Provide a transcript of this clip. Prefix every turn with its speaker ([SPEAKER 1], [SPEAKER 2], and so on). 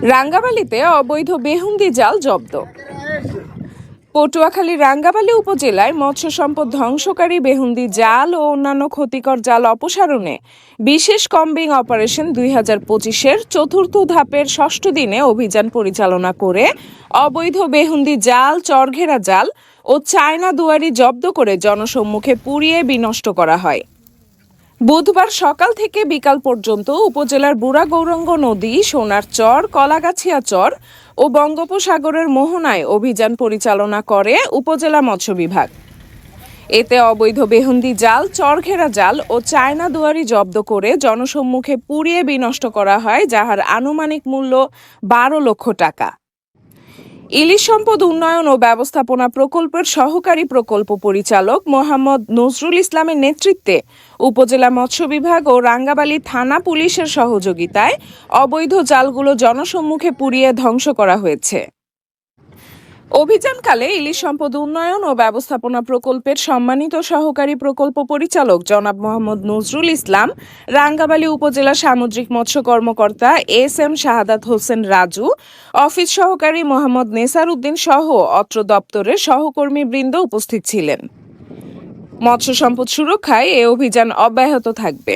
[SPEAKER 1] রাঙ্গাবালিতে অবৈধ বেহুন্দি জাল জব্দ। পটুয়াখালীর রাঙ্গাবালী উপজেলায় মৎস্য সম্পদ ধ্বংসকারী বেহুন্দি জাল ও অন্যান্য ক্ষতিকর জাল অপসারণে বিশেষ কম্বিং অপারেশন 2025-এর চতুর্থ ধাপের ষষ্ঠ দিনে অভিযান পরিচালনা করে অবৈধ বেহুন্দি জাল, চরঘেরা জাল ও চায়না দুয়ারি জব্দ করে জনসম্মুখে পুড়িয়ে বিনষ্ট করা হয়। বুধবার সকাল থেকে বিকাল পর্যন্ত উপজেলার বুড়া গৌরাঙ্গ নদী, সোনার চর, কলাগাছিয়া চর ও বঙ্গোপসাগরের মোহনায় অভিযান পরিচালনা করে উপজেলা মৎস্য বিভাগ। এতে অবৈধ বেহুন্দি জাল, চরঘেরা জাল ও চায়না দুয়ারি জব্দ করে জনসম্মুখে পুড়িয়ে বিনষ্ট করা হয়, যাহার আনুমানিক মূল্য 12 লক্ষ টাকা। ইলিশ সম্পদ উন্নয়ন ও ব্যবস্থাপনা প্রকল্পের সহকারী প্রকল্প পরিচালক মোহাম্মদ নজরুল ইসলামের নেতৃত্বে উপজেলা মৎস্য বিভাগ ও রাঙ্গাবালী থানা পুলিশের সহযোগিতায় অবৈধ জালগুলো জনসম্মুখে পুড়িয়ে ধ্বংস করা হয়েছে। অভিযানকালে ইলিশ সম্পদ উন্নয়ন ও ব্যবস্থাপনা প্রকল্পের সম্মানিত সহকারী প্রকল্প পরিচালক জনাব মোহাম্মদ নজরুল ইসলাম, রাঙ্গাবালী উপজেলা সামুদ্রিক মৎস্য কর্মকর্তা এস.এম. শাহাদাত হোসেন রাজু, অফিস সহকারী মোহাম্মদ নেসার উদ্দিন সহ অত্র দপ্তরের সহকর্মীবৃন্দ উপস্থিত ছিলেন। মৎস্য সম্পদ সুরক্ষায় এ অভিযান অব্যাহত থাকবে।